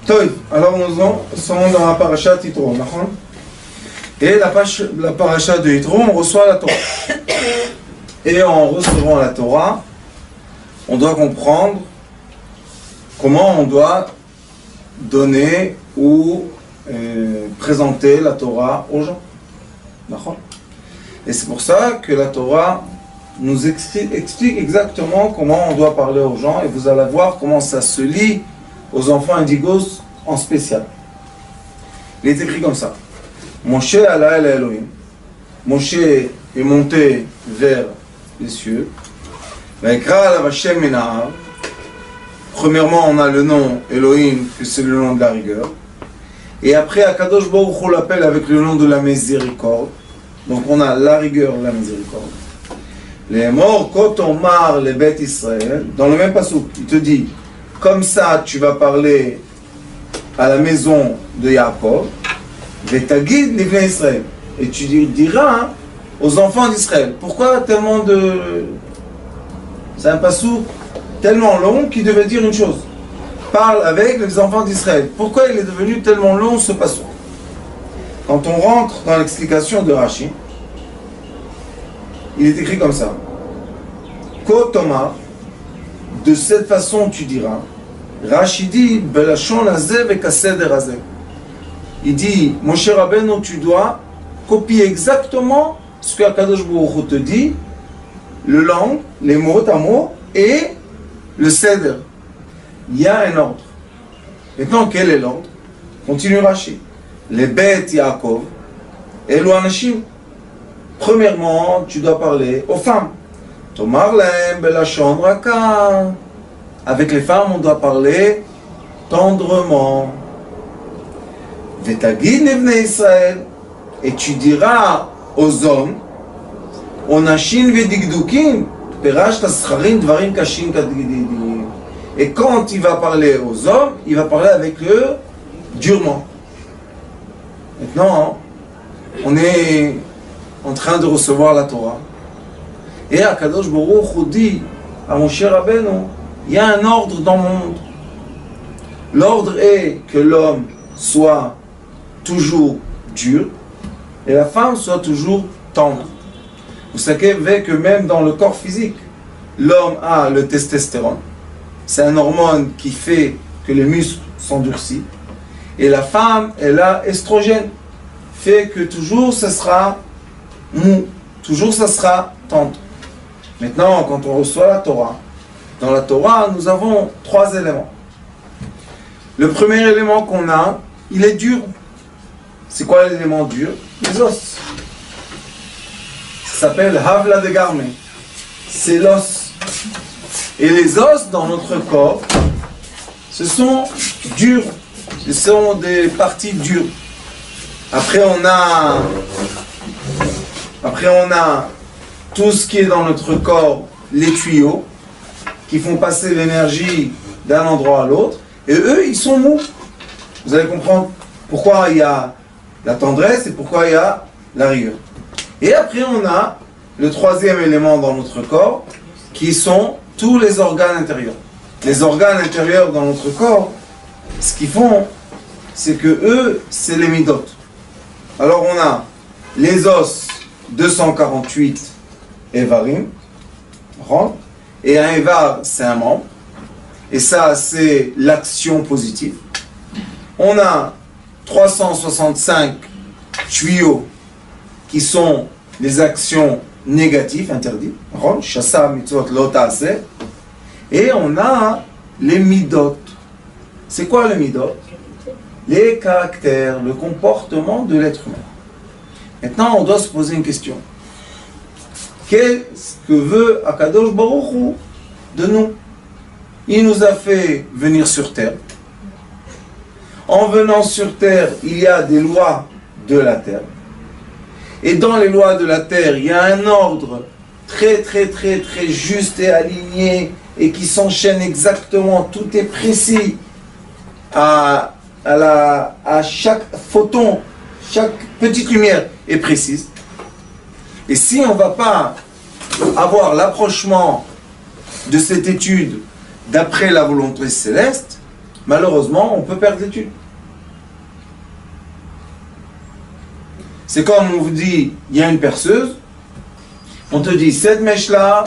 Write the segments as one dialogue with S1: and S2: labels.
S1: Toy, alors nous sommes dans la paracha de Yitro, d'accord? Et la paracha de Yitro, on reçoit la Torah. Et en recevant la Torah, on doit comprendre comment on doit donner ou présenter la Torah aux gens. D'accord? Et c'est pour ça que la Torah nous explique exactement comment on doit parler aux gens, et vous allez voir comment ça se lie aux enfants indigos en spécial. Il est écrit comme ça. Moshe alla el Elohim. Moshe est monté vers les cieux. Vaikra alav Hashem min ha'ar. Premièrement, on a le nom Elohim, que c'est le nom de la rigueur. Et après, Akadosh Baruch Hu l'appelle avec le nom de la miséricorde. Donc on a la rigueur, la miséricorde. Les morts, quand on marre les bêtes Israël, dans le même passouk, il te dit, comme ça tu vas parler à la maison de Yaakov, Vetagid l'Ivnei Israël. Et tu diras aux enfants d'Israël. Pourquoi tellement de... C'est un passouk tellement long qu'il devait dire une chose. Parle avec les enfants d'Israël. Pourquoi il est devenu tellement long ce passouk? Quand on rentre dans l'explication de Rashi, il est écrit comme ça. Kotoma, de cette façon tu diras. Rashi dit, Belashon azeh vekaseder azeh. Il dit, Moshe Rabbeinu, tu dois copier exactement ce que Akadosh Baruch Hu te dit, le langue, les mots à mots, et le seder. Il y a un ordre. Maintenant, quel est l'ordre? Continue Rashi. Les bêtes Yaakov, Elu Anashim. Premièrement, tu dois parler aux femmes. Tomar lahem belashon raka. Avec les femmes, on doit parler tendrement. Vetagid nevnei Israël. Et tu diras aux hommes, Onashin vedigdukim, perash tascharim dvarim kashim kadgidim. Et quand il va parler aux hommes, il va parler avec eux durement. Maintenant, on est en train de recevoir la Torah. Et Akadosh Baruch Hu dit à Moshe Rabbeinu, il y a un ordre dans mon monde. L'ordre est que l'homme soit toujours dur et la femme soit toujours tendre. Vous savez que même dans le corps physique, l'homme a le testostérone. C'est un hormone qui fait que les muscles s'endurcissent. Et la femme, elle a estrogène. Fait que toujours ça sera mou. Toujours ça sera tendre. Maintenant, quand on reçoit la Torah, dans la Torah, nous avons 3 éléments. Le premier élément qu'on a, il est dur. C'est quoi l'élément dur? Les os. Ça s'appelle Havla de Garme. C'est l'os. Et les os dans notre corps, ce sont durs. Ce sont des parties dures. Après on a tout ce qui est dans notre corps, les tuyaux, qui font passer l'énergie d'un endroit à l'autre. Et eux, ils sont mous. Vous allez comprendre pourquoi il y a la tendresse et pourquoi il y a la rigueur. Et après on a le 3e élément dans notre corps, qui sont tous les organes intérieurs. Les organes intérieurs dans notre corps, ce qu'ils font, c'est que eux, c'est les midot. Alors on a les os, 248 évarim, et un évar, c'est un membre, et ça, c'est l'action positive. On a 365 tuyaux qui sont les actions négatives, interdites, shasa mitzvot lo ta'aseh, et on a les midot. C'est quoi les midot? Les caractères, le comportement de l'être humain. Maintenant, on doit se poser une question. Qu'est-ce que veut Akadosh Baruch Hu de nous? Il nous a fait venir sur terre. En venant sur terre, il y a des lois de la terre. Et dans les lois de la terre, il y a un ordre très juste et aligné et qui s'enchaîne exactement. Tout est précis à chaque photon, chaque petite lumière est précise. Et si on ne va pas avoir l'approchement de cette étude d'après la volonté céleste, malheureusement, on peut perdre l'étude. C'est comme on vous dit, il y a une perceuse, on te dit, cette mèche-là,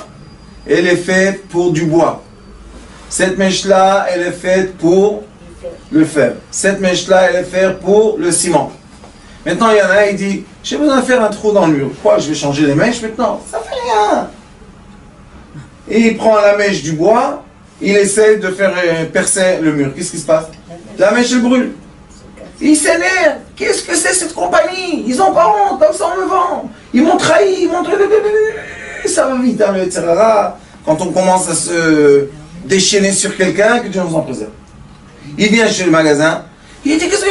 S1: elle est faite pour du bois. Cette mèche-là, elle est faite pour le fer. Cette mèche-là, elle est faite pour le ciment. Maintenant, il y en a, il dit, j'ai besoin de faire un trou dans le mur. Quoi, je vais changer les mèches maintenant? Ça fait rien. Et il prend la mèche du bois, il essaie de faire percer le mur. Qu'est-ce qui se passe? La mèche, elle brûle. Il s'énerve. Qu'est-ce que c'est cette compagnie? Ils n'ont pas honte, comme ça on me vend. Ils m'ont trahi, ils m'ont trahi. Ça va vite, hein, etc. Quand on commence à se déchaîner sur quelqu'un, que Dieu nous en préserve. Il vient chez le magasin, il dit que c'est...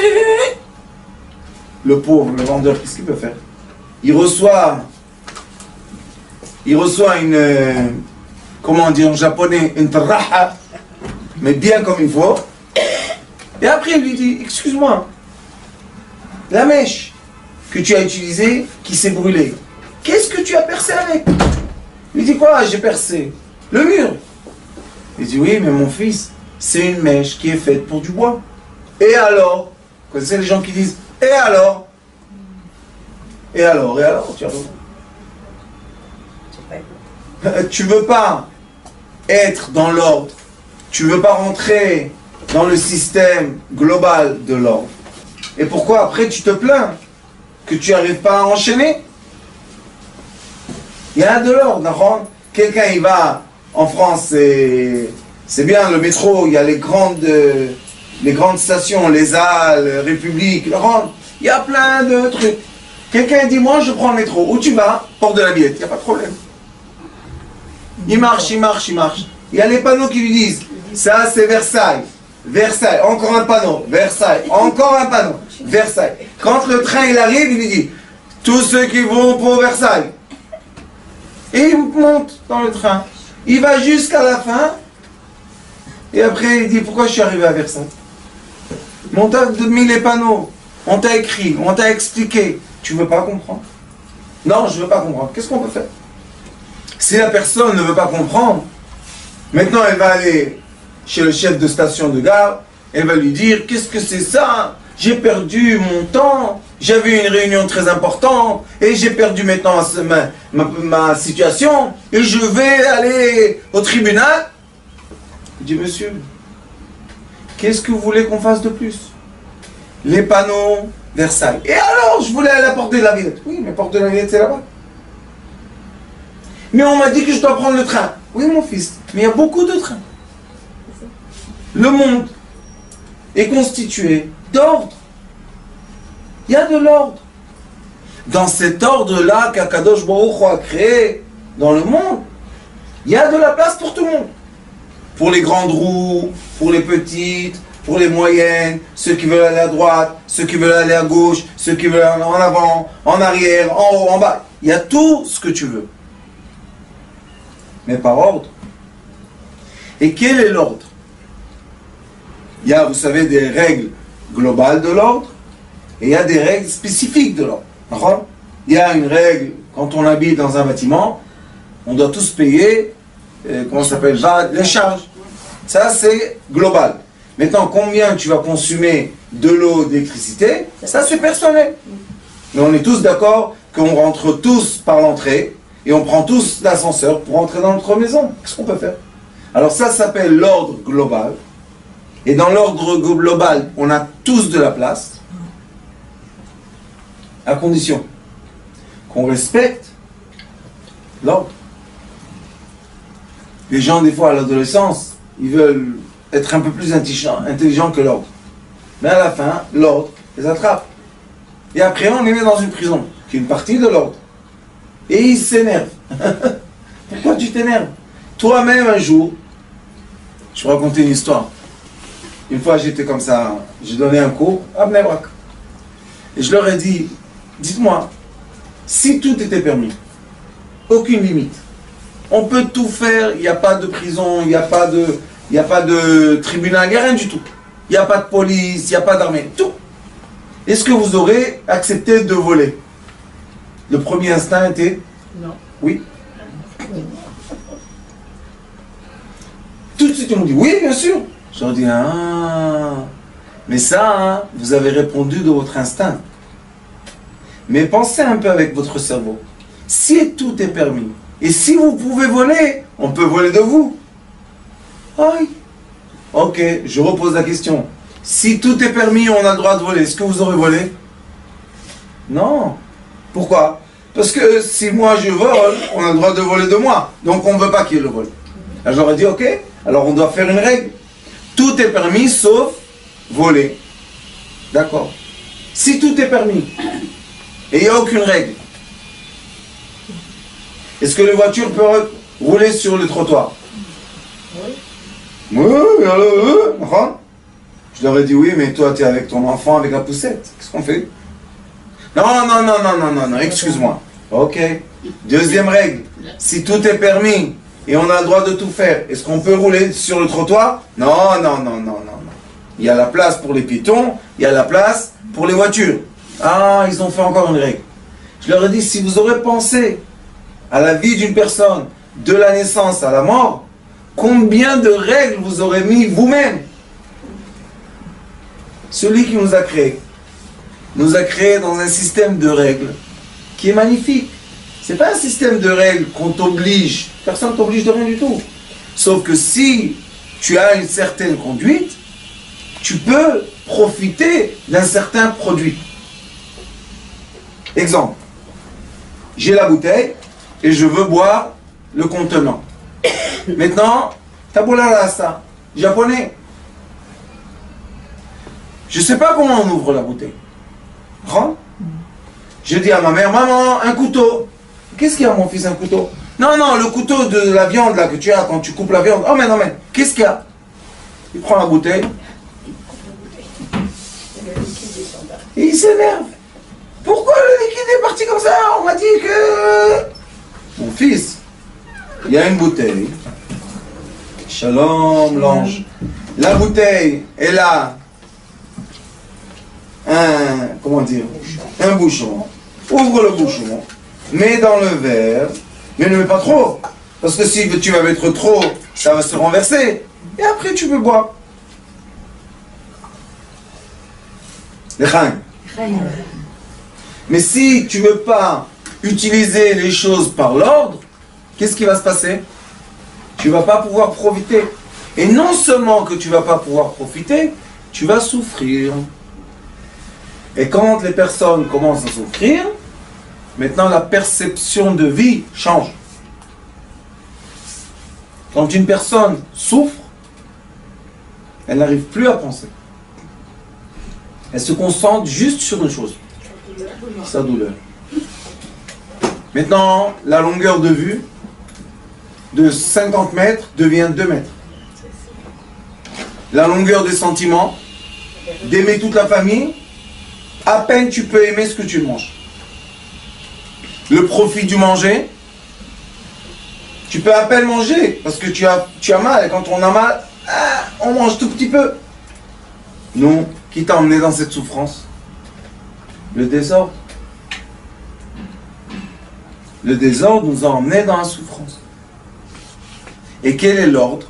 S1: Le pauvre, le vendeur, qu'est-ce qu'il peut faire? Il reçoit une, comment dire en japonais, une taraha, mais bien comme il faut. Et après, il lui dit, excuse-moi, la mèche que tu as utilisée, qui s'est brûlée, qu'est-ce que tu as percé avec? Il dit quoi? J'ai percé le mur. Il dit, oui, mais mon fils, c'est une mèche qui est faite pour du bois. Et alors? Vous connaissez les gens qui disent, et alors? Et alors? Et alors? Tu as raison. Tu veux pas être dans l'ordre. Tu veux pas rentrer dans le système global de l'ordre. Et pourquoi après tu te plains que tu n'arrives pas à enchaîner? Il y a de l'ordre. Quelqu'un il va en France, c'est bien le métro, il y a les grandes stations, les Halles, République, il y a plein de trucs. Quelqu'un dit moi je prends le métro. Où tu vas? Porte de la Villette, il n'y a pas de problème. Il marche. Il y a les panneaux qui lui disent ça c'est Versailles. Versailles, encore un panneau, Versailles, encore un panneau, Versailles. Quand le train il arrive, il lui dit tous ceux qui vont pour Versailles. Et il monte dans le train. Il va jusqu'à la fin. Et après il dit pourquoi je suis arrivé à Versailles? On t'a mis les panneaux, on t'a écrit, on t'a expliqué. Tu veux pas comprendre? Non, je veux pas comprendre. Qu'est-ce qu'on peut faire? Si la personne ne veut pas comprendre, maintenant elle va aller chez le chef de station de gare, elle va lui dire, qu'est-ce que c'est ça? J'ai perdu mon temps, j'avais une réunion très importante, et j'ai perdu maintenant ma situation, et je vais aller au tribunal. Il dit, monsieur, qu'est-ce que vous voulez qu'on fasse de plus? Les panneaux, Versailles. Et alors, je voulais aller à la porte de la Villette. Oui, mais porte de la Villette, c'est là-bas. Mais on m'a dit que je dois prendre le train. Oui, mon fils, mais il y a beaucoup de trains. Le monde est constitué d'ordre. Il y a de l'ordre. Dans cet ordre-là qu'Akadosh Baruch Hu a créé dans le monde, il y a de la place pour tout le monde. Pour les grandes roues, pour les petites, pour les moyennes, ceux qui veulent aller à droite, ceux qui veulent aller à gauche, ceux qui veulent aller en avant, en arrière, en haut, en bas. Il y a tout ce que tu veux. Mais par ordre. Et quel est l'ordre? Il y a, vous savez, des règles globales de l'ordre et il y a des règles spécifiques de l'ordre. Il y a une règle, quand on habite dans un bâtiment, on doit tous payer, comment ça s'appelle, les charges. Ça, c'est global. Maintenant, combien tu vas consommer de l'eau, d'électricité, ça c'est personnel. Mais on est tous d'accord qu'on rentre tous par l'entrée et on prend tous l'ascenseur pour entrer dans notre maison. Qu'est-ce qu'on peut faire? Alors ça s'appelle l'ordre global. Et dans l'ordre global, on a tous de la place, à condition qu'on respecte l'ordre. Les gens, des fois, à l'adolescence, ils veulent être un peu plus intelligents que l'ordre. Mais à la fin, l'ordre les attrape. Et après, on les met dans une prison, qui est une partie de l'ordre. Et ils s'énervent. Pourquoi tu t'énerves? Toi-même, un jour, je vais raconter une histoire. Une fois, j'étais comme ça, j'ai donné un cours à Bnei Brak. Et je leur ai dit, dites-moi, si tout était permis, aucune limite, on peut tout faire, il n'y a pas de prison, il n'y a pas de tribunal, il n'y a rien du tout. Il n'y a pas de police, il n'y a pas d'armée, tout. Est-ce que vous aurez accepté de voler? Le premier instinct était? Non. Oui. Tout de suite, on me dit, oui, bien sûr. Je leur dis, ah, Mais ça, hein, vous avez répondu de votre instinct. Mais pensez un peu avec votre cerveau. Si tout est permis, et si vous pouvez voler, on peut voler de vous. Aïe. Ok, je repose la question. Si tout est permis, on a le droit de voler. Est-ce que vous aurez volé? Non. Pourquoi? Parce que si moi je vole, on a le droit de voler de moi. Donc on ne veut pas qu'il le vole. Alors j'aurais dit, ok, alors on doit faire une règle. Tout est permis sauf voler. D'accord. Si tout est permis, et il n'y a aucune règle, est-ce que les voitures peuvent rouler sur le trottoir? Oui. Je leur ai dit oui, mais toi tu es avec ton enfant avec la poussette. Qu'est-ce qu'on fait? Non, excuse-moi. Ok. Deuxième règle. Si tout est permis et on a le droit de tout faire, est-ce qu'on peut rouler sur le trottoir? Non. Il y a la place pour les piétons, il y a la place pour les voitures. Ah, ils ont fait encore une règle. Je leur ai dit, si vous aurez pensé à la vie d'une personne, de la naissance à la mort, combien de règles vous aurez mis vous-même? Celui qui nous a créés dans un système de règles qui est magnifique. C'est pas un système de règles qu'on t'oblige. Personne ne t'oblige de rien du tout. Sauf que si tu as une certaine conduite, tu peux profiter d'un certain produit. Exemple. J'ai la bouteille et je veux boire le contenant. Maintenant, tabula rasa, japonais. Je ne sais pas comment on ouvre la bouteille. Je dis à ma mère, maman, un couteau. Qu'est-ce qu'il y a, mon fils, un couteau? Non, le couteau de la viande là que tu as quand tu coupes la viande. Oh, mais non, qu'est-ce qu'il y a? Il prend la bouteille. Et il s'énerve. Pourquoi le liquide est parti comme ça? On m'a dit que... Mon fils, il y a une bouteille. Shalom, l'ange. La bouteille, elle a un bouchon. Ouvre le bouchon, mets dans le verre, mais ne mets pas trop. Parce que si tu vas mettre trop, ça va se renverser. Et après, tu peux boire. Mais si tu ne veux pas utiliser les choses par l'ordre, qu'est-ce qui va se passer? Tu ne vas pas pouvoir profiter. Et non seulement que tu ne vas pas pouvoir profiter, tu vas souffrir. Et quand les personnes commencent à souffrir, maintenant la perception de vie change. Quand une personne souffre, elle n'arrive plus à penser. Elle se concentre juste sur une chose, sa douleur. Maintenant, la longueur de vue de 50 mètres devient 2 mètres. La longueur des sentiments, d'aimer toute la famille, à peine tu peux aimer ce que tu manges. Le profit du manger, tu peux à peine manger parce que tu as mal. Et quand on a mal, on mange tout petit peu. Non, qui t'a emmené dans cette souffrance? Le désordre. Le désordre nous a emmenés dans la souffrance. Et quel est l'ordre?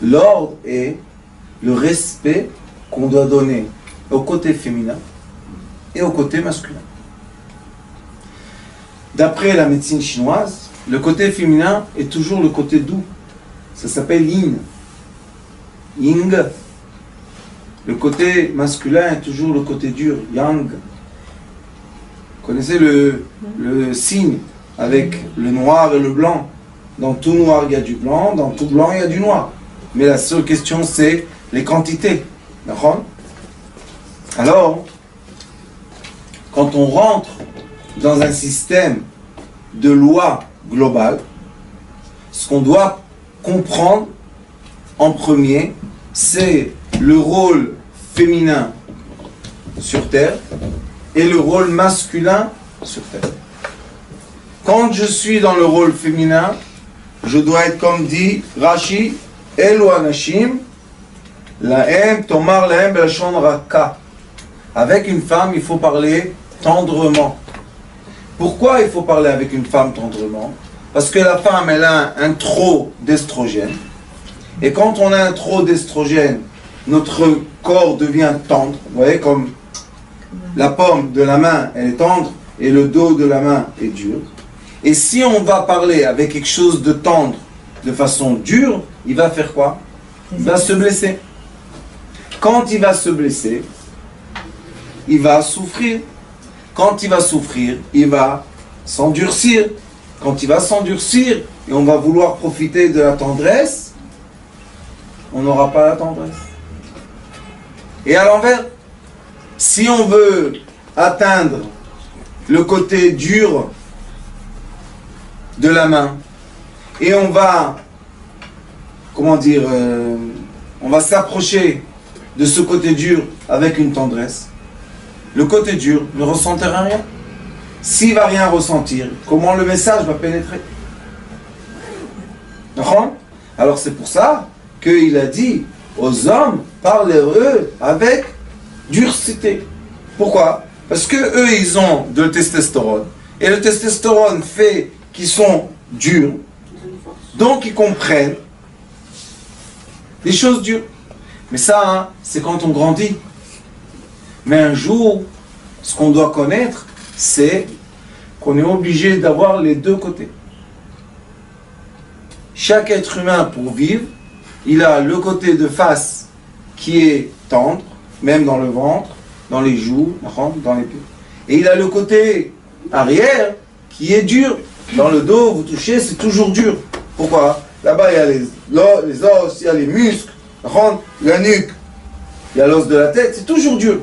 S1: L'ordre est le respect qu'on doit donner au côté féminin et au côté masculin. D'après la médecine chinoise, le côté féminin est toujours le côté doux. Ça s'appelle yin. Ying. Le côté masculin est toujours le côté dur, yang. Vous connaissez le signe avec le noir et le blanc. Dans tout noir, il y a du blanc, dans tout blanc, il y a du noir. Mais la seule question, c'est les quantités. D'accord? Alors, quand on rentre dans un système de loi globale, ce qu'on doit comprendre en premier, c'est le rôle féminin sur Terre et le rôle masculin sur Terre. Quand je suis dans le rôle féminin, je dois être comme dit Rashi, Elu Anashim, Lahem Tomar Lahem Belashon Raka. Avec une femme, il faut parler tendrement. Pourquoi il faut parler avec une femme tendrement? Parce que la femme, elle a un trop d'estrogène. Et quand on a un trop d'estrogène, notre corps devient tendre. Vous voyez, comme la paume de la main, elle est tendre, et le dos de la main est dur. Et si on va parler avec quelque chose de tendre, de façon dure, il va faire quoi? Il va se blesser. Quand il va se blesser, il va souffrir. Quand il va souffrir, il va s'endurcir. Quand il va s'endurcir, et on va vouloir profiter de la tendresse, on n'aura pas la tendresse. Et à l'envers, si on veut atteindre le côté dur de la main, et on va, comment dire, on va s'approcher de ce côté dur avec une tendresse, le côté dur ne ressentira rien. S'il ne va rien ressentir, comment le message va pénétrer? Alors c'est pour ça qu'il a dit aux hommes, parlez-eux avec durcité. Pourquoi? Parce que eux, ils ont de testostérone. Et le testostérone fait qu'ils sont durs. Donc ils comprennent les choses dures. Mais ça, hein, c'est quand on grandit. Mais un jour, ce qu'on doit connaître, c'est qu'on est obligé d'avoir les deux côtés. Chaque être humain, pour vivre, il a le côté de face qui est tendre, même dans le ventre, dans les joues, dans les pieds. Et il a le côté arrière qui est dur. Dans le dos, vous touchez, c'est toujours dur. Pourquoi? Là-bas, il y a les os, il y a les muscles, la nuque, il y a l'os de la tête, c'est toujours dur.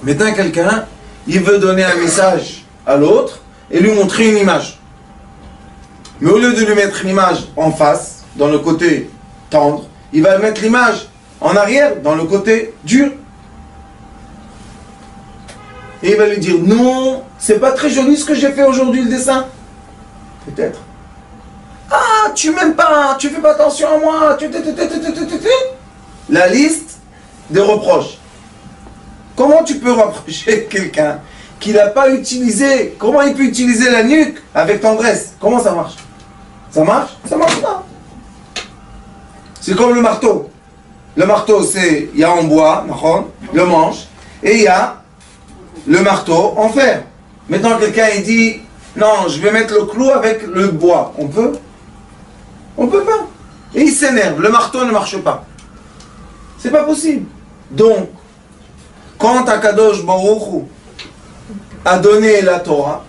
S1: Maintenant, quelqu'un, il veut donner un message à l'autre et lui montrer une image. Mais au lieu de lui mettre une image en face, dans le côté tendre, il va mettre l'image en arrière, dans le côté dur. Et il va lui dire, non, c'est pas très joli ce que j'ai fait aujourd'hui, le dessin. Peut-être. Ah, tu m'aimes pas, tu fais pas attention à moi, la liste de reproches. Comment tu peux reprocher quelqu'un qui n'a pas utilisé, comment il peut utiliser la nuque avec tendresse? Comment ça marche? Ça marche? Ça marche pas. C'est comme le marteau. Le marteau, c'est, il y a en bois, le manche, et il y a le marteau en fer. Maintenant, quelqu'un il dit, non, je vais mettre le clou avec le bois. On peut? On peut pas. Et il s'énerve, le marteau ne marche pas. C'est pas possible. Donc, quand Akadosh Baruch Hu a donné la Torah,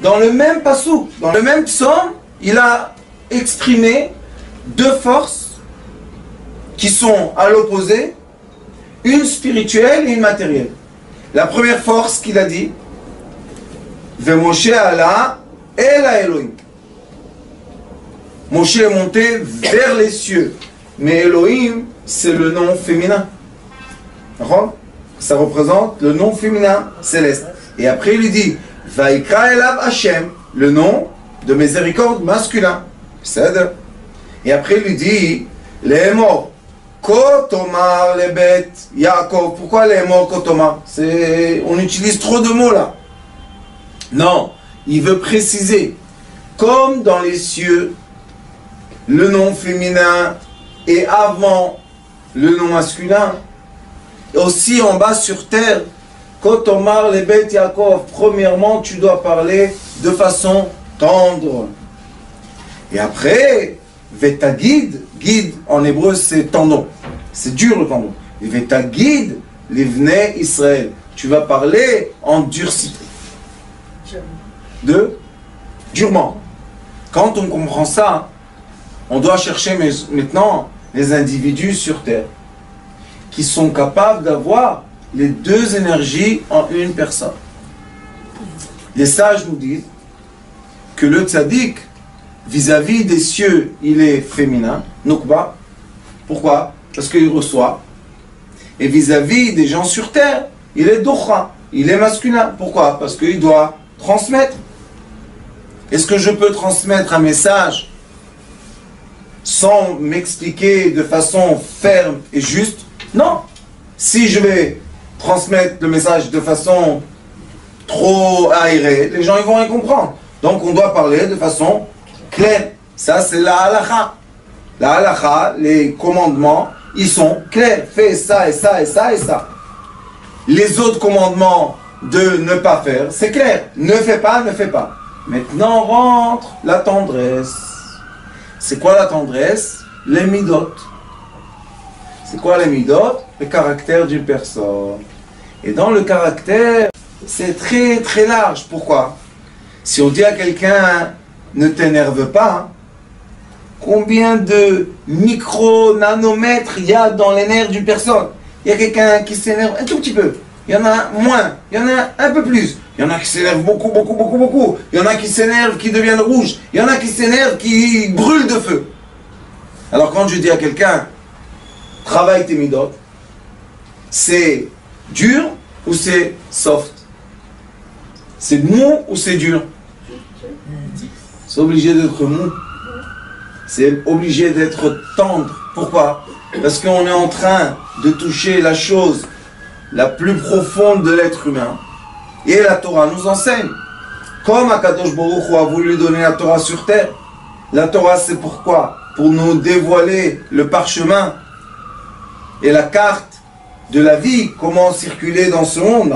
S1: dans le même passouk, dans le même psaume, il a exprimé deux forces qui sont à l'opposé, une spirituelle et une matérielle. La première force qu'il a dit, Moshe Allah El Elohim. Moshe est monté vers les cieux, mais Elohim, c'est le nom féminin. Ça représente le nom féminin céleste. Et après il lui dit, Vaikra Elav Hashem, le nom de miséricorde masculin. Et après il lui dit, Lehemor, Kotomar lebet Yaakov. Pourquoi Lehemor Kotomar? On utilise trop de mots là. Non, il veut préciser, comme dans les cieux, le nom féminin est avant le nom masculin, aussi en bas sur terre, Kotomar lebet Yaakov, premièrement tu dois parler de façon tendre. Et après, Vetagid, guide en hébreu c'est tendon, c'est dur le tendon. Et Vetagid, l'Ivnei Israël, tu vas parler en durcité. Durement. Quand on comprend ça, on doit chercher maintenant les individus sur terre qui sont capables d'avoir les deux énergies en une personne. Les sages nous disent que le tzaddik, vis-à-vis des cieux, il est féminin, nukba. Pourquoi? Parce qu'il reçoit. Et vis-à-vis des gens sur terre, il est docha, il est masculin. Pourquoi? Parce qu'il doit transmettre. Est-ce que je peux transmettre un message sans m'expliquer de façon ferme et juste? Non. Si je vais transmettre le message de façon trop aérée, les gens ils vont rien comprendre. Donc on doit parler de façon claire. Ça c'est la halakha. La halakha, les commandements ils sont clairs. Fais ça et ça et ça et ça. Les autres commandements de ne pas faire, c'est clair. Ne fais pas, ne fais pas. Maintenant rentre la tendresse. C'est quoi la tendresse? Les midot. C'est quoi les midot? Le caractère d'une personne. Et dans le caractère, c'est très très large. Pourquoi? Si on dit à quelqu'un ne t'énerve pas, combien de micro-nanomètres il y a dans les nerfs d'une personne? Il y a quelqu'un qui s'énerve un tout petit peu. Il y en a moins. Il y en a un peu plus. Il y en a qui s'énervent beaucoup, beaucoup, beaucoup, beaucoup. Il y en a qui s'énervent, qui deviennent rouges. Il y en a qui s'énervent, qui brûlent de feu. Alors quand je dis à quelqu'un, travaille tes midot, c'est dur ou c'est soft? C'est mou ou c'est dur? C'est obligé d'être mou. C'est obligé d'être tendre. Pourquoi? Parce qu'on est en train de toucher la chose la plus profonde de l'être humain. Et la Torah nous enseigne. Comme Akadosh Baruch Hu a voulu donner la Torah sur terre. La Torah, c'est pourquoi? Pour nous dévoiler le parchemin et la carte de la vie, comment circuler dans ce monde.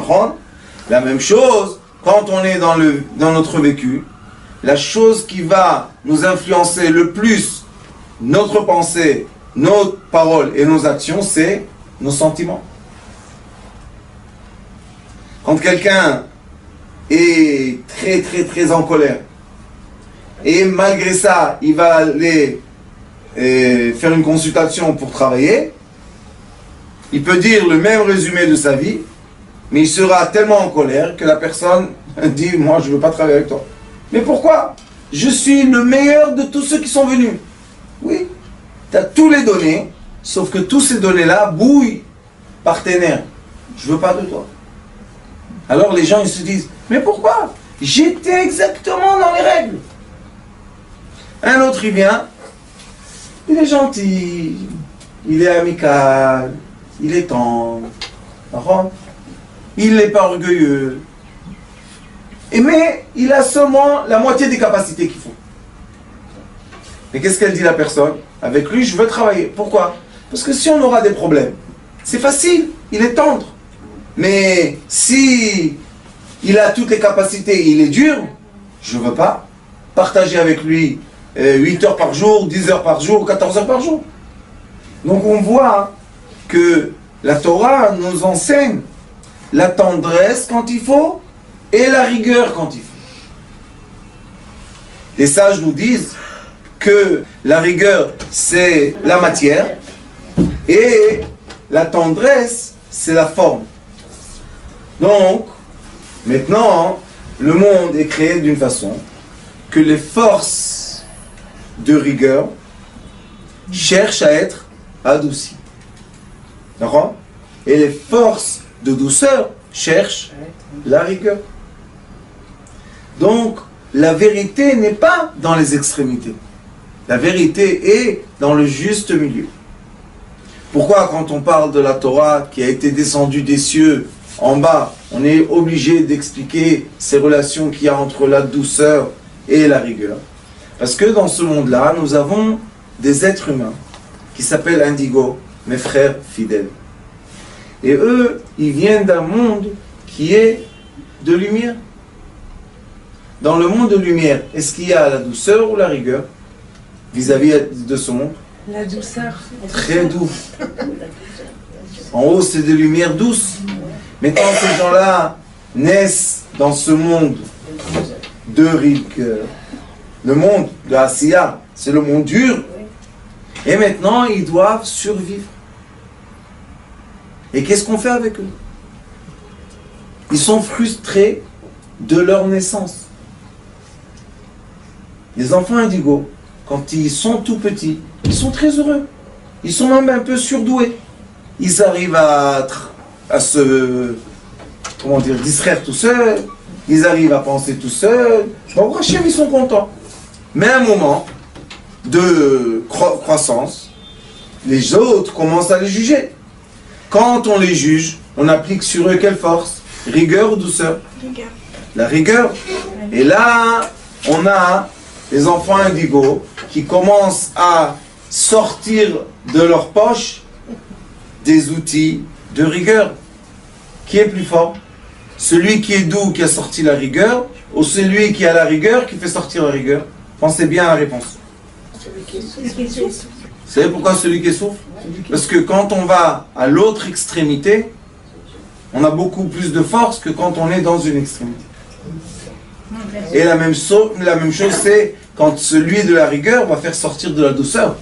S1: La même chose, quand on est dans notre vécu, la chose qui va nous influencer le plus notre pensée, nos paroles et nos actions, c'est nos sentiments. Quand quelqu'un est très très très en colère, et malgré ça, il va aller faire une consultation pour travailler, il peut dire le même résumé de sa vie, mais il sera tellement en colère que la personne dit « Moi, je ne veux pas travailler avec toi. » Mais pourquoi? Je suis le meilleur de tous ceux qui sont venus. Oui, tu as tous les données, sauf que tous ces données-là bouillent par tes nerfs. Je ne veux pas de toi. Alors les gens ils se disent « Mais pourquoi? J'étais exactement dans les règles. » Un autre il vient, il est gentil, il est amical, il est tendre, il n'est pas orgueilleux. Mais il a seulement la moitié des capacités qu'il faut. Et qu'est-ce qu'elle dit la personne? Avec lui, je veux travailler. Pourquoi? Parce que si on aura des problèmes, c'est facile, il est tendre. Mais si il a toutes les capacités, il est dur, je ne veux pas partager avec lui 8 heures par jour, 10 heures par jour, 14 heures par jour. Donc on voit que la Torah nous enseigne la tendresse quand il faut et la rigueur quand il faut. Les sages nous disent que la rigueur c'est la matière et la tendresse c'est la forme. Donc, maintenant, le monde est créé d'une façon que les forces de rigueur cherchent à être adoucies. D'accord? Et les forces de douceur cherchent la rigueur. Donc, la vérité n'est pas dans les extrémités. La vérité est dans le juste milieu. Pourquoi quand on parle de la Torah qui a été descendue des cieux en bas, on est obligé d'expliquer ces relations qu'il y a entre la douceur et la rigueur? Parce que dans ce monde-là, nous avons des êtres humains qui s'appellent Indigo, mes frères fidèles. Et eux, ils viennent d'un monde qui est de lumière. Dans le monde de lumière, est-ce qu'il y a la douceur ou la rigueur vis-à-vis de ce monde?
S2: La douceur.
S1: Très doux. En haut, c'est des lumières douces. Mais quand ces gens-là naissent dans ce monde de rigueur, le monde de Asiya, c'est le monde dur. Et maintenant, ils doivent survivre. Et qu'est-ce qu'on fait avec eux? Ils sont frustrés de leur naissance. Les enfants indigos, quand ils sont tout petits, ils sont très heureux. Ils sont même un peu surdoués. Ils arrivent à se, comment dire, distraire tout seuls. Ils arrivent à penser tout seuls. Bon, Hachem, ils sont contents. Mais à un moment de croissance, les autres commencent à les juger. Quand on les juge, on applique sur eux quelle force? Rigueur ou douceur?
S2: Rigueur.
S1: La rigueur. Et là, on a les enfants indigos qui commencent à sortir de leur poche des outils de rigueur. Qui est plus fort? Celui qui est doux qui a sorti la rigueur ou celui qui a la rigueur qui fait sortir la rigueur? Pensez bien à la réponse. Vous savez pourquoi celui qui souffre? Parce que quand on va à l'autre extrémité, on a beaucoup plus de force que quand on est dans une extrémité. Et la même chose, c'est quand celui de la rigueur va faire sortir de la douceur.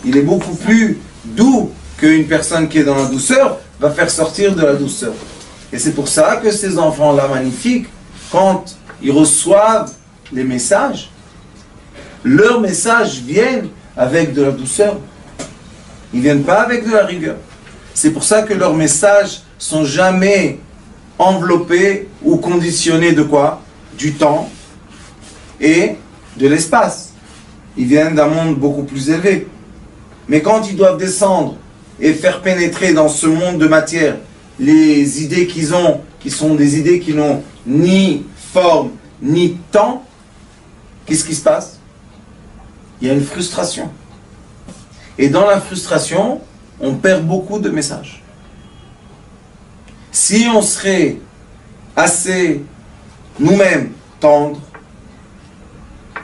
S1: Il est beaucoup plus doux qu'une personne qui est dans la douceur va faire sortir de la douceur. Et c'est pour ça que ces enfants-là magnifiques, quand ils reçoivent les messages, leurs messages viennent avec de la douceur. Ils ne viennent pas avec de la rigueur. C'est pour ça que leurs messages sont jamais enveloppés ou conditionnés de quoi? Du temps et de l'espace. Ils viennent d'un monde beaucoup plus élevé. Mais quand ils doivent descendre et faire pénétrer dans ce monde de matière les idées qu'ils ont, qui sont des idées qui n'ont ni forme ni temps, qu'est-ce qui se passe? Il y a une frustration. Et dans la frustration, on perd beaucoup de messages. Si on serait assez nous-mêmes tendres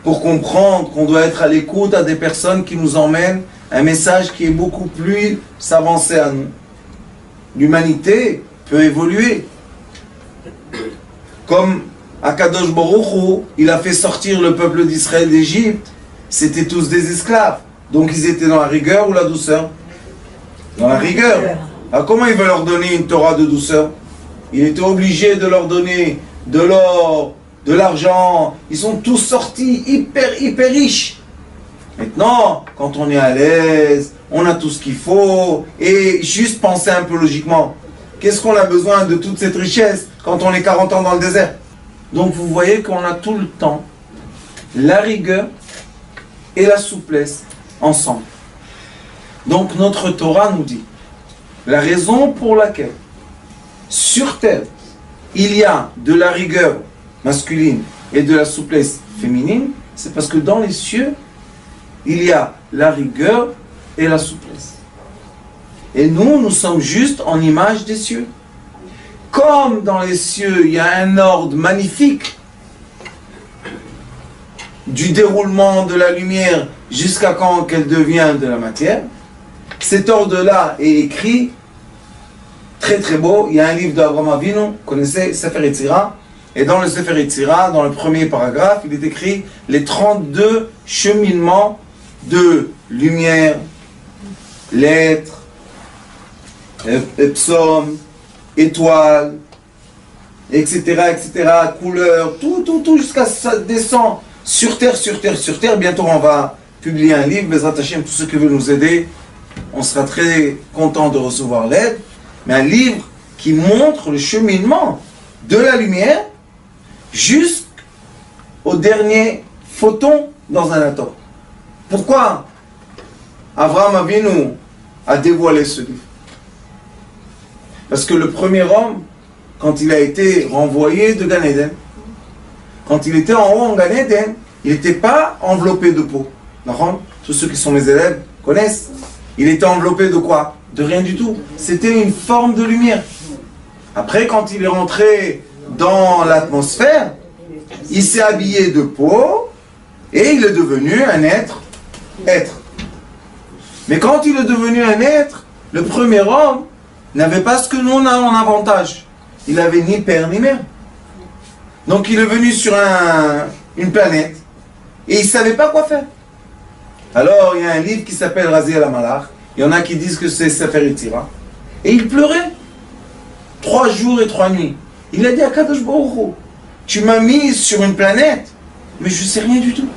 S1: pour comprendre qu'on doit être à l'écoute à des personnes qui nous emmènent un message qui est beaucoup plus avancé à nous, l'humanité peut évoluer. Comme Akadosh Baruch Hu, il a fait sortir le peuple d'Israël d'Égypte, c'était tous des esclaves. Donc ils étaient dans la rigueur ou la douceur? Dans la rigueur. Alors comment il veut leur donner une Torah de douceur? Il était obligé de leur donner de l'or, de l'argent. Ils sont tous sortis hyper riches. Maintenant, quand on est à l'aise, on a tout ce qu'il faut, et juste penser un peu logiquement, qu'est-ce qu'on a besoin de toute cette richesse quand on est 40 ans dans le désert? Donc vous voyez qu'on a tout le temps la rigueur et la souplesse ensemble. Donc notre Torah nous dit, la raison pour laquelle sur terre il y a de la rigueur masculine et de la souplesse féminine, c'est parce que dans les cieux, il y a la rigueur et la souplesse. Et nous sommes juste en image des cieux. Comme dans les cieux, il y a un ordre magnifique du déroulement de la lumière jusqu'à quand qu'elle devient de la matière. Cet ordre-là est écrit, très très beau. Il y a un livre d'Abraham Avinu, vous connaissez, Sefer Yetzira. Et dans le Sefer Yetzira, dans le premier paragraphe, il est écrit les 32 cheminements de lumière, lettres, psaumes, étoiles, etc., couleurs, tout, jusqu'à ça descend sur terre. Bientôt on va publier un livre, Bezrat Hashem, tous ceux qui veulent nous aider, on sera très content de recevoir l'aide, mais un livre qui montre le cheminement de la lumière jusqu'au dernier photon dans un atome. Pourquoi Abraham Avinu a dévoilé ce livre? Parce que le premier homme, quand il a été renvoyé de Gan Eden, quand il était en haut en Gan Eden, il n'était pas enveloppé de peau. Tous ceux qui sont mes élèves connaissent. Il était enveloppé de quoi? De rien du tout. C'était une forme de lumière. Après, quand il est rentré dans l'atmosphère, il s'est habillé de peau et il est devenu un être. Mais quand il est devenu un être, le premier homme n'avait pas ce que nous on a en avantage. Il n'avait ni père ni mère. Donc il est venu sur une planète et il ne savait pas quoi faire. Alors il y a un livre qui s'appelle Razi al-Malach. Il y en a qui disent que c'est Sefer Yetzira. Et il pleurait 3 jours et 3 nuits. Il a dit à Kadosh Baruch Hu, tu m'as mis sur une planète, mais je ne sais rien du tout.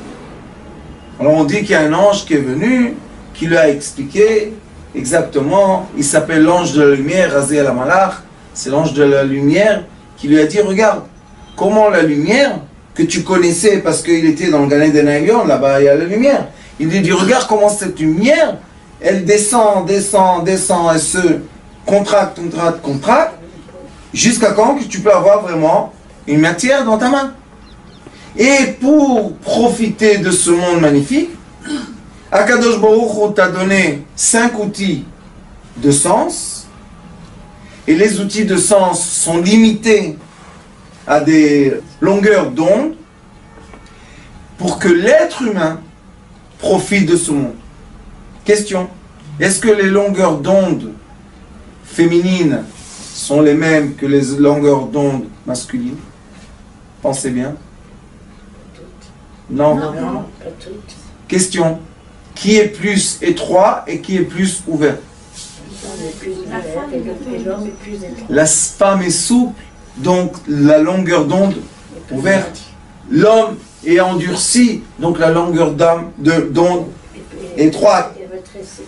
S1: Alors on dit qu'il y a un ange qui est venu, qui lui a expliqué exactement, il s'appelle l'ange de la lumière, Razi al-Malach, c'est l'ange de la lumière qui lui a dit, regarde, comment la lumière, que tu connaissais parce qu'il était dans le Gan Eden Elyon, là-bas il y a la lumière, il lui dit, regarde comment cette lumière, elle descend, elle se contracte, jusqu'à quand que tu peux avoir vraiment une matière dans ta main. Et pour profiter de ce monde magnifique, Akadosh Baruch Hu t'a donné 5 outils de sens et les outils de sens sont limités à des longueurs d'onde pour que l'être humain profite de ce monde. Question, est-ce que les longueurs d'onde féminines sont les mêmes que les longueurs d'onde masculines? Pensez bien. Non.
S2: Non, pas toutes.
S1: Question, qui est plus étroit et qui est plus ouvert?
S2: L'homme est plus étroit.
S1: La femme est souple, donc la longueur d'onde ouverte. L'homme est endurci, donc la longueur d'onde étroite.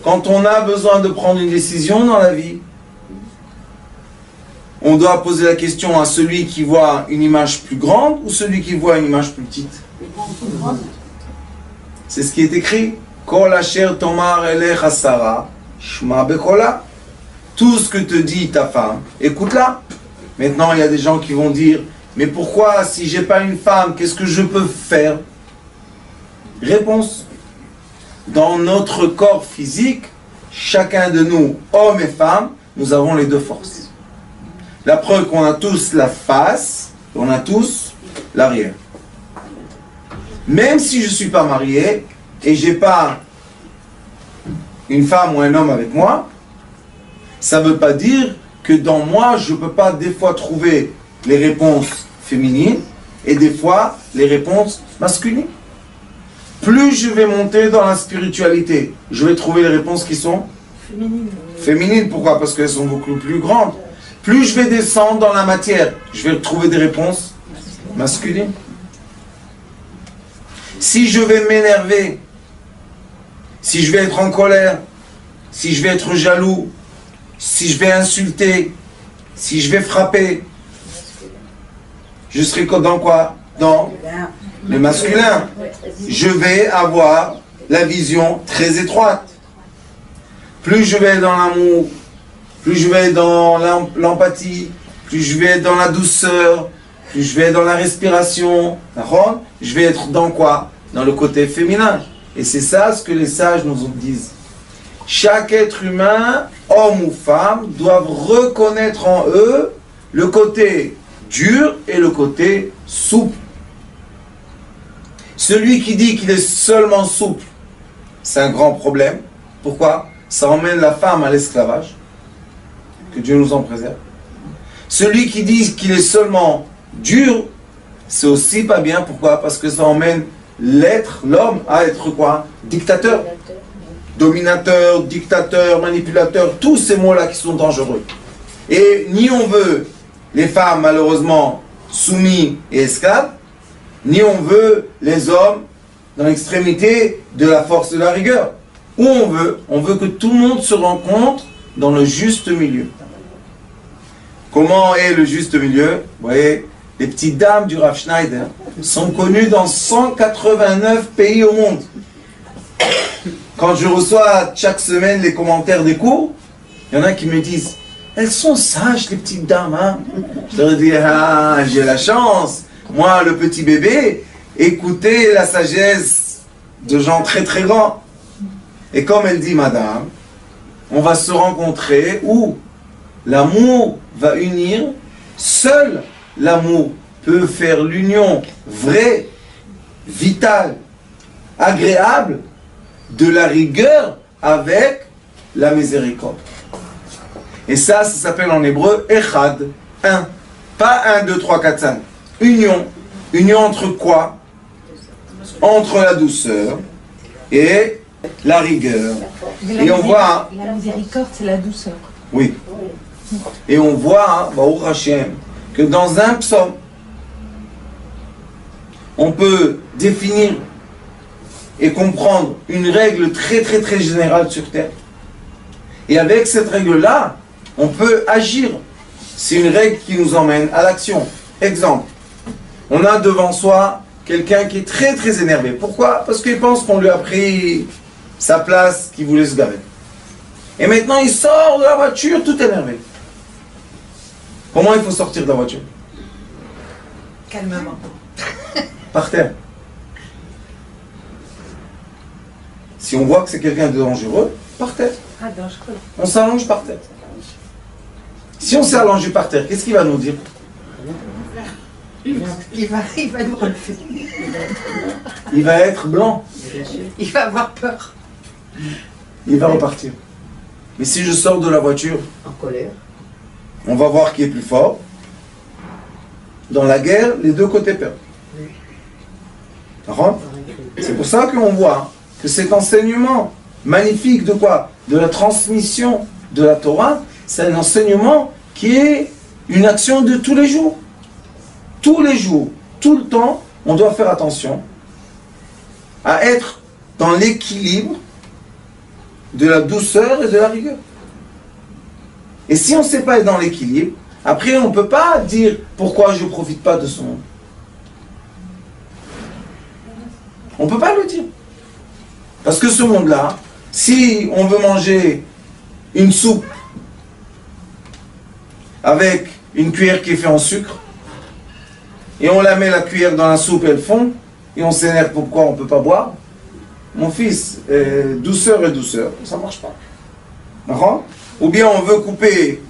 S1: Quand on a besoin de prendre une décision dans la vie, on doit poser la question à celui qui voit une image plus grande ou celui qui voit une image plus petite. C'est ce qui est écrit. Kol asher tomar elecha Sara, shma bekola. Tout ce que te dit ta femme, écoute-la. Maintenant, il y a des gens qui vont dire, mais pourquoi, si j'ai pas une femme, qu'est-ce que je peux faire? Réponse. Dans notre corps physique, chacun de nous, hommes et femmes, nous avons les deux forces. La preuve qu'on a tous la face, on a tous l'arrière. Même si je ne suis pas marié et j'ai pas une femme ou un homme avec moi, ça ne veut pas dire que dans moi, je ne peux pas des fois trouver les réponses féminines et des fois les réponses masculines. Plus je vais monter dans la spiritualité, je vais trouver les réponses qui sont féminines. Pourquoi? Parce qu'elles sont beaucoup plus grandes. Plus je vais descendre dans la matière, je vais trouver des réponses masculines. Si je vais m'énerver, si je vais être en colère, si je vais être jaloux, si je vais insulter, si je vais frapper, je serai dans quoi? Dans le masculin. Je vais avoir la vision très étroite. Plus je vais dans l'amour, plus je vais dans l'empathie, plus je vais dans la douceur, plus je vais dans la respiration, je vais être dans quoi? Dans le côté féminin. Et c'est ça ce que les sages nous disent. Chaque être humain, homme ou femme, doivent reconnaître en eux le côté dur et le côté souple. Celui qui dit qu'il est seulement souple, c'est un grand problème. Pourquoi? Ça emmène la femme à l'esclavage. Que Dieu nous en préserve. Celui qui dit qu'il est seulement dur, c'est aussi pas bien. Pourquoi? Parce que ça emmène l'homme, à être quoi? Dictateur. Dominateur, dictateur, manipulateur, tous ces mots-là qui sont dangereux. Et ni on veut les femmes, malheureusement, soumis et esclaves, ni on veut les hommes dans l'extrémité de la force de la rigueur. Où on veut que tout le monde se rencontre dans le juste milieu. Comment est le juste milieu? Vous voyez, les petites dames du Rav Schneider sont connues dans 189 pays au monde. Quand je reçois chaque semaine les commentaires des cours, il y en a qui me disent « Elles sont sages, les petites dames, hein ?» Je leur dis « Ah, j'ai la chance. Moi, le petit bébé, écoutez la sagesse de gens très très grands. » Et comme elle dit « Madame, on va se rencontrer où l'amour va unir, seul l'amour peut faire l'union vraie, vitale, agréable, de la rigueur avec la miséricorde. » Et ça s'appelle en hébreu Echad, un. Pas 1, 2, 3, 4, 5. Union. Union entre quoi? Entre la douceur et la rigueur. Et on voit...
S3: La miséricorde, c'est la douceur.
S1: Oui. Et on voit, Baruch Hashem, que dans un psaume, on peut définir et comprendre une règle très très très générale sur terre. Et avec cette règle-là, on peut agir. C'est une règle qui nous emmène à l'action. Exemple, on a devant soi quelqu'un qui est très très énervé. Pourquoi? Parce qu'il pense qu'on lui a pris sa place, qu'il voulait se garer. Et maintenant il sort de la voiture tout énervé. Comment il faut sortir de la voiture?
S3: Calmement.
S1: Par terre. Si on voit que c'est quelqu'un de dangereux, par terre.
S3: Ah, dangereux.
S1: On s'allonge par terre. Si on s'est allongé par terre, qu'est-ce qu'il va nous dire?
S3: Il va nous relever.
S1: Il va être blanc.
S3: Il va avoir peur.
S1: Il va repartir. Mais si je sors de la voiture,
S3: En colère.
S1: on va voir qui est plus fort. Dans la guerre, les deux côtés perdent. D'accord? C'est pour ça qu'on voit que cet enseignement magnifique de quoi? De la transmission de la Torah, c'est un enseignement qui est une action de tous les jours. Tous les jours, tout le temps, on doit faire attention à être dans l'équilibre de la douceur et de la rigueur. Et si on ne sait pas être dans l'équilibre, après on ne peut pas dire pourquoi je ne profite pas de ce monde. On ne peut pas le dire. Parce que ce monde-là, si on veut manger une soupe avec une cuillère qui est faite en sucre, et on la met la cuillère dans la soupe et elle fond, et on s'énerve pourquoi on ne peut pas boire, mon fils, douceur et douceur, ça ne marche pas. D'accord? Ou bien on veut couper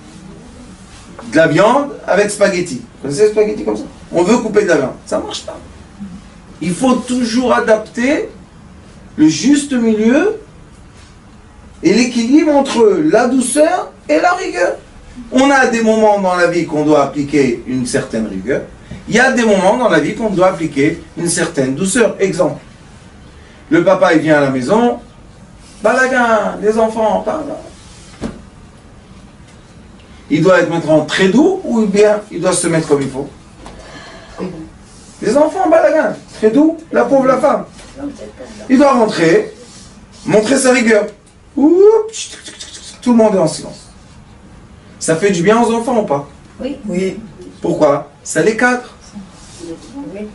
S1: de la viande avec spaghetti. Vous connaissez les spaghettis comme ça? On veut couper de la viande, ça ne marche pas. Il faut toujours adapter le juste milieu et l'équilibre entre la douceur et la rigueur. On a des moments dans la vie qu'on doit appliquer une certaine rigueur. Il y a des moments dans la vie qu'on doit appliquer une certaine douceur. Exemple, le papa il vient à la maison, balagan, les enfants, pardon. Il doit être maintenant très doux ou bien il doit se mettre comme il faut? Les enfants, balagan, très doux, la pauvre la femme. Il doit rentrer, montrer sa rigueur. Oups, tout le monde est en silence. Ça fait du bien aux enfants ou pas?
S3: Oui.
S1: Pourquoi? Ça les cadre.
S2: Oui.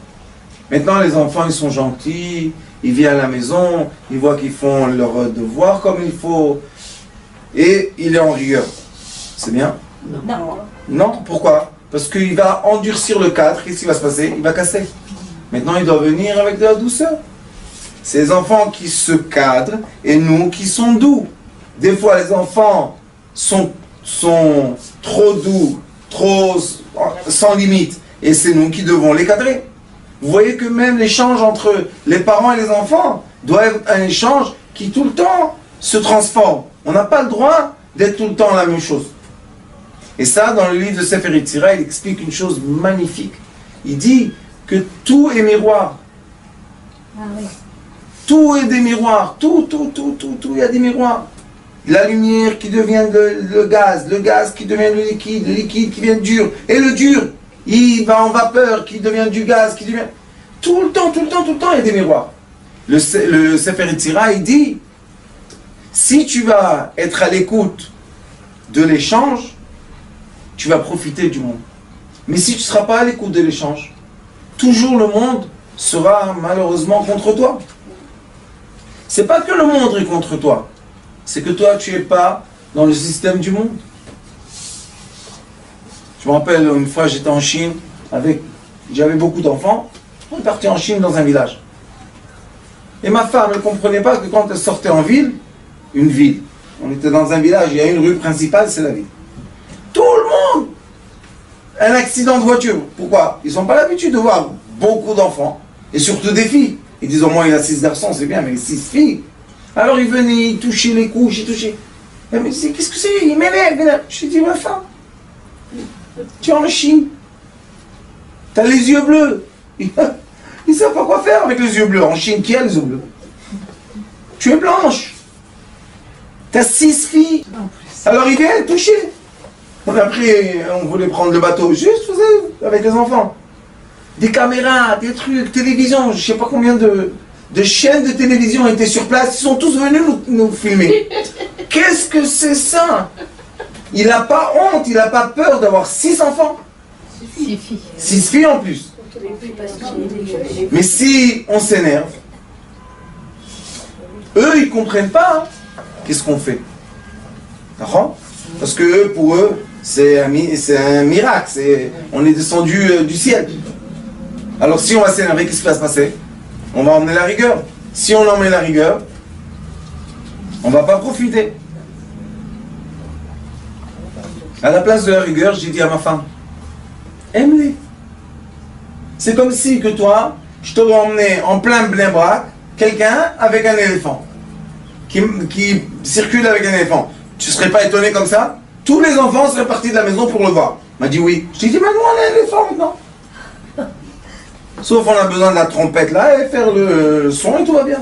S1: Maintenant, les enfants, ils sont gentils, ils viennent à la maison, ils voient qu'ils font leur devoir comme il faut, et il est en rigueur. C'est bien?
S2: Non.
S1: Non, pourquoi? Parce qu'il va endurcir le cadre, qu'est-ce qui va se passer? Il va casser. Maintenant, il doit venir avec de la douceur. C'est les enfants qui se cadrent, et nous qui sommes doux. Des fois, les enfants sont trop doux, trop sans limite, et c'est nous qui devons les cadrer. Vous voyez que même l'échange entre les parents et les enfants doit être un échange qui tout le temps se transforme. On n'a pas le droit d'être tout le temps la même chose. Et ça, dans le livre de Sefer Yetzira, il explique une chose magnifique. Il dit que tout est miroir.
S2: Ah oui.
S1: Tout est des miroirs. Tout, il y a des miroirs. La lumière qui devient le gaz qui devient le liquide qui devient dur, et le dur, il va en vapeur, qui devient du gaz, qui devient... Tout le temps, il y a des miroirs. Le Sefer Yetzira, il dit, si tu vas être à l'écoute de l'échange, tu vas profiter du monde. Mais si tu ne seras pas à l'écoute de l'échange, toujours le monde sera malheureusement contre toi. C'est pas que le monde est contre toi, c'est que toi tu n'es pas dans le système du monde. Je me rappelle une fois j'étais en Chine, j'avais beaucoup d'enfants, on est parti en Chine dans un village. Et ma femme ne comprenait pas que quand elle sortait en ville, une ville, on était dans un village, il y a une rue principale, c'est la ville. Tout le monde, un accident de voiture. Pourquoi? Ils n'ont pas l'habitude de voir beaucoup d'enfants, et surtout des filles. Ils disent au moins il y a 6 garçons, c'est bien, mais 6 filles. Alors ils venaient, ils touchaient les couches, ils touchaient. Elle me disait, qu'est-ce que c'est? Il m'énerve. Je lui dis, ma femme, tu es en Chine, tu as les yeux bleus. Ils ne savent pas quoi faire avec les yeux bleus. En Chine, qui a les yeux bleus? Tu es blanche. Tu as 6 filles. Alors ils viennent toucher. Après, on voulait prendre le bateau, juste avec les enfants. Des caméras, des trucs, télévision, je ne sais pas combien de chaînes de télévision étaient sur place, ils sont tous venus nous filmer. Qu'est-ce que c'est ça? Il n'a pas honte, il n'a pas peur d'avoir 6 enfants.
S3: 6 filles.
S1: 6 filles en plus. Mais si on s'énerve, eux, ils ne comprennent pas. Hein. Qu'est-ce qu'on fait? D'accord? Parce que pour eux, c'est un miracle. On est descendu du ciel. Alors si on va s'énerver, qu'est-ce qui va se passer? On va emmener la rigueur. Si on emmène la rigueur, on ne va pas profiter. À la place de la rigueur, j'ai dit à ma femme, aime-les. C'est comme si que toi, je t'aurais emmené en plein blimbrac quelqu'un avec un éléphant qui circule avec un éléphant. Tu serais pas étonné comme ça? Tous les enfants seraient partis de la maison pour le voir. Il m'a dit oui. Je lui ai dit, maintenant on a un éléphant maintenant. Sauf on a besoin de la trompette là et faire le son et tout va bien.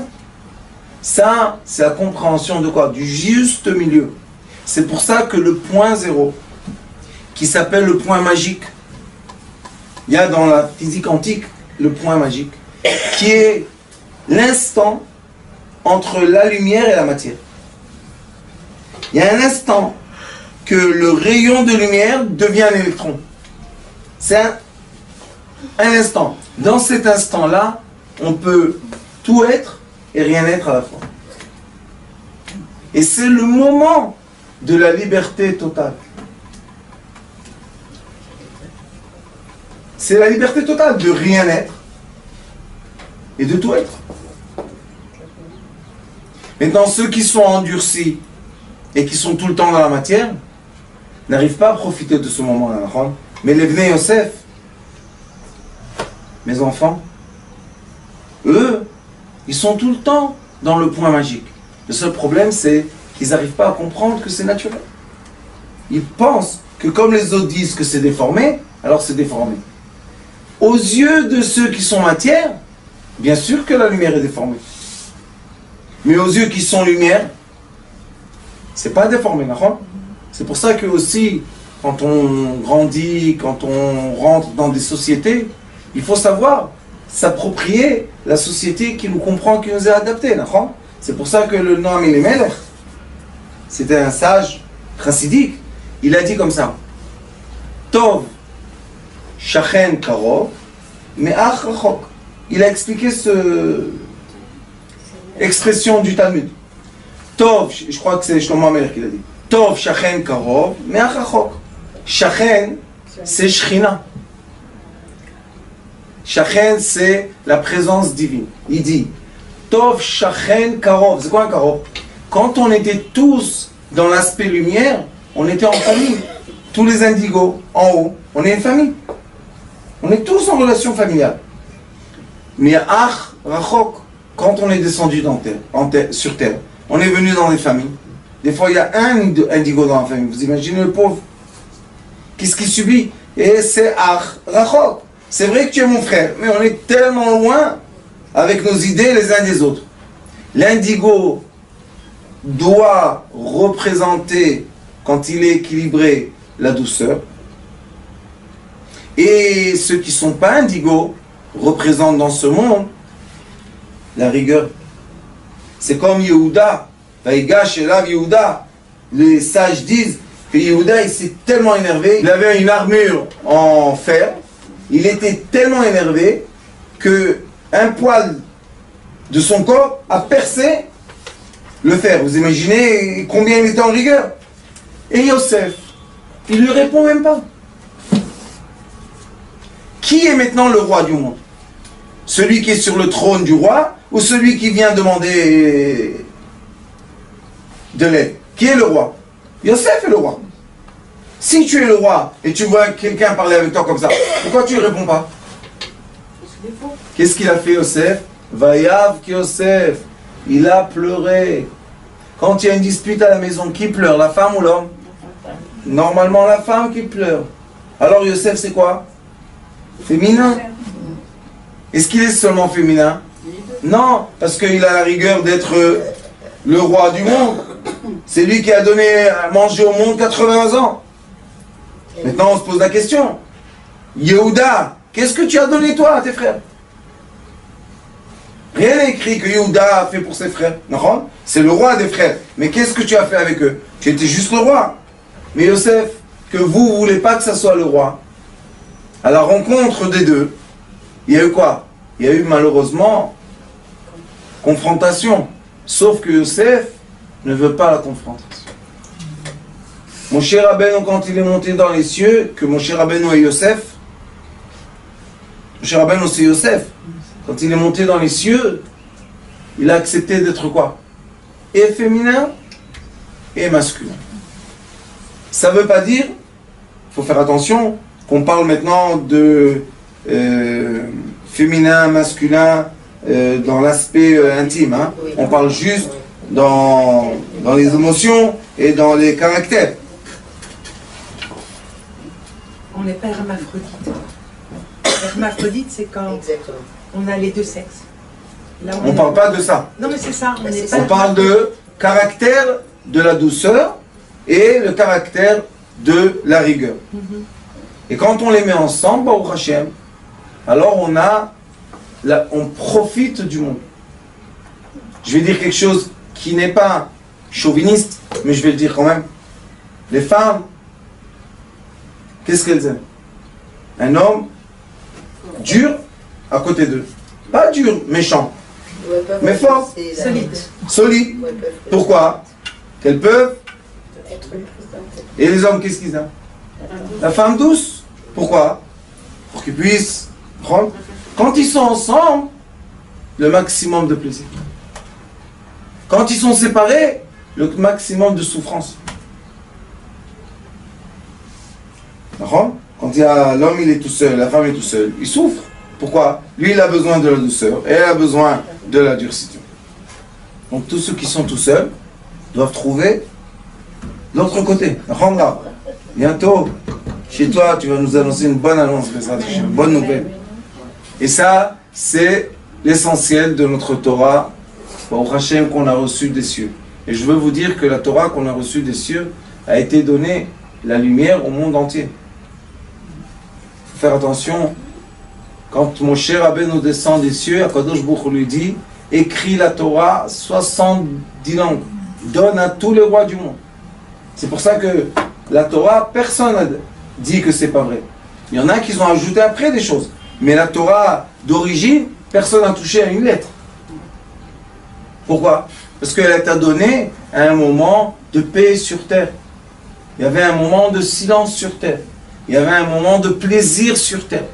S1: Ça, c'est la compréhension de quoi? Du juste milieu. C'est pour ça que le point zéro, qui s'appelle le point magique, il y a dans la physique antique le point magique, qui est l'instant entre la lumière et la matière. Il y a un instant que le rayon de lumière devient un électron. C'est un instant. Dans cet instant-là, on peut tout être et rien être à la fois. Et c'est le moment de la liberté totale. C'est la liberté totale de rien être et de tout être. Maintenant, ceux qui sont endurcis et qui sont tout le temps dans la matière n'arrivent pas à profiter de ce moment-là. Mais les Bnei Yosef, mes enfants, eux, ils sont tout le temps dans le point magique. Le seul problème, c'est qu'ils n'arrivent pas à comprendre que c'est naturel. Ils pensent que comme les autres disent que c'est déformé, alors c'est déformé. Aux yeux de ceux qui sont matière, bien sûr que la lumière est déformée. Mais aux yeux qui sont lumière, c'est pas déformé, d'accord? C'est pour ça que aussi, quand on grandit, quand on rentre dans des sociétés, il faut savoir s'approprier la société qui nous comprend, qui nous est adaptée, d'accord? C'est pour ça que le Noam Elimelech, c'était un sage chassidique, il a dit comme ça, Tov shachen karov, me'ach rachok. Il a expliqué cette expression du Talmud. Tov, je crois que c'est Shlomo Amelech qui l'a dit. Tov shachen karov, me'ach rachok. Shachen, c'est Shrina. Shachen, c'est la présence divine. Il dit, Tov shachen karov. C'est quoi un karov? Quand on était tous dans l'aspect lumière, on était en famille. Tous les indigos, en haut, on est une famille. On est tous en relation familiale. Mais ach rachok, quand on est descendu sur terre, on est venu dans des familles. Des fois, il y a un indigo dans la famille. Vous imaginez le pauvre? Qu'est-ce qu'il subit? Et c'est ach rachok. C'est vrai que tu es mon frère, mais on est tellement loin avec nos idées les uns des autres. L'indigo doit représenter, quand il est équilibré, la douceur. Et ceux qui ne sont pas indigos représentent dans ce monde la rigueur. C'est comme Yehuda, Vaïgash et Lav Yehuda. Les sages disent que Yehuda, il s'est tellement énervé, il avait une armure en fer, il était tellement énervé que un poil de son corps a percé le fer. Vous imaginez combien il était en rigueur? Et Yosef, il ne lui répond même pas. Qui est maintenant le roi du monde? Celui qui est sur le trône du roi ou celui qui vient demander de l'aide? Qui est le roi? Yosef est le roi. Si tu es le roi et tu vois quelqu'un parler avec toi comme ça, pourquoi tu ne réponds pas? Qu'est-ce qu'il a fait Yosef? Vayav ki Yosef. Il a pleuré. Quand il y a une dispute à la maison, qui pleure? La femme ou l'homme? Normalement la femme qui pleure. Alors Yosef c'est quoi? Féminin. Est-ce qu'il est seulement féminin? Non, parce qu'il a la rigueur d'être le roi du monde. C'est lui qui a donné à manger au monde 80 ans. Maintenant on se pose la question. Yehuda, qu'est-ce que tu as donné toi à tes frères? Rien n'est écrit que Yehuda a fait pour ses frères. Non, c'est le roi des frères. Mais qu'est-ce que tu as fait avec eux? Tu étais juste le roi. Mais Yosef, que vous ne voulez pas que ça soit le roi. À la rencontre des deux, il y a eu quoi? Il y a eu malheureusement confrontation. Sauf que Yosef ne veut pas la confrontation. Moshe Rabbeinu, quand il est monté dans les cieux, que Moshe Rabbeinu est Yosef, Moshe Rabbeinu c'est Yosef, quand il est monté dans les cieux, il a accepté d'être quoi? Et féminin et masculin. Ça ne veut pas dire Il faut faire attention qu'on parle maintenant de féminin, masculin, dans l'aspect intime. Hein. On parle juste dans les émotions et dans les caractères.
S3: On n'est pas hermaphrodite. Hermaphrodite, c'est quand
S2: Exactement.
S3: on a les deux sexes. Là,
S1: On ne parle pas de ça.
S3: Non, mais c'est ça. On n'est pas...
S1: On parle de caractère de la douceur et le caractère de la rigueur. Et quand on les met ensemble, Baruch Hashem, alors on profite du monde. Je vais dire quelque chose qui n'est pas chauviniste, mais je vais le dire quand même. Les femmes, qu'est-ce qu'elles aiment? Un homme dur à côté d'eux. Pas dur, méchant, mais fort,
S3: solide.
S1: solide. Pourquoi? Qu'elles peuvent.
S2: Être une présente.
S1: Et les hommes, qu'est-ce qu'ils aiment? La femme douce. Pourquoi? Pour qu'ils puissent prendre. Quand ils sont ensemble, le maximum de plaisir. Quand ils sont séparés, le maximum de souffrance. D'accord? Quand l'homme il est tout seul, la femme est tout seule, il souffre. Pourquoi? Lui il a besoin de la douceur et elle a besoin de la durcitude. Donc tous ceux qui sont tout seuls doivent trouver l'autre côté. D'accord? Bientôt, chez toi, tu vas nous annoncer une bonne annonce, une bonne nouvelle. Et ça, c'est l'essentiel de notre Torah, Baruch Hashem, qu'on a reçu des cieux. Et je veux vous dire que la Torah qu'on a reçue des cieux a été donnée la lumière au monde entier. Il faut faire attention. Quand Moshe Rabbeinu descend des cieux, Akadosh Baruch Hu lui dit, écris la Torah 70 langues, donne à tous les rois du monde. C'est pour ça que la Torah, personne n'a dit que c'est pas vrai. Il y en a qui ont ajouté après des choses. Mais la Torah d'origine, personne n'a touché à une lettre. Pourquoi? Parce qu'elle a été donnée à un moment de paix sur terre. Il y avait un moment de silence sur terre. Il y avait un moment de plaisir sur terre.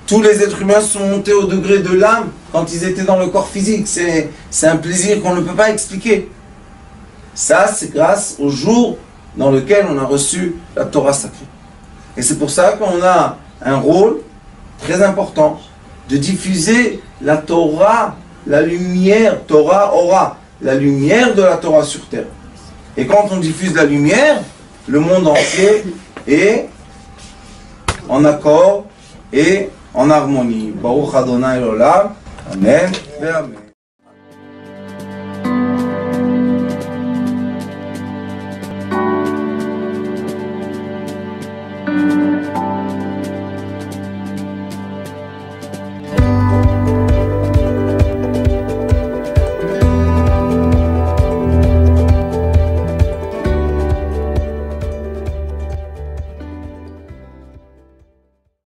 S1: Tous les êtres humains sont montés au degré de l'âme quand ils étaient dans le corps physique. C'est un plaisir qu'on ne peut pas expliquer. Ça, c'est grâce au jour dans lequel on a reçu la Torah sacrée. Et c'est pour ça qu'on a un rôle très important de diffuser la Torah, la lumière, Torah, Ora, la lumière de la Torah sur terre. Et quand on diffuse la lumière, le monde entier est en accord et en harmonie. Baruch Adonai Olam. Amen. Amen.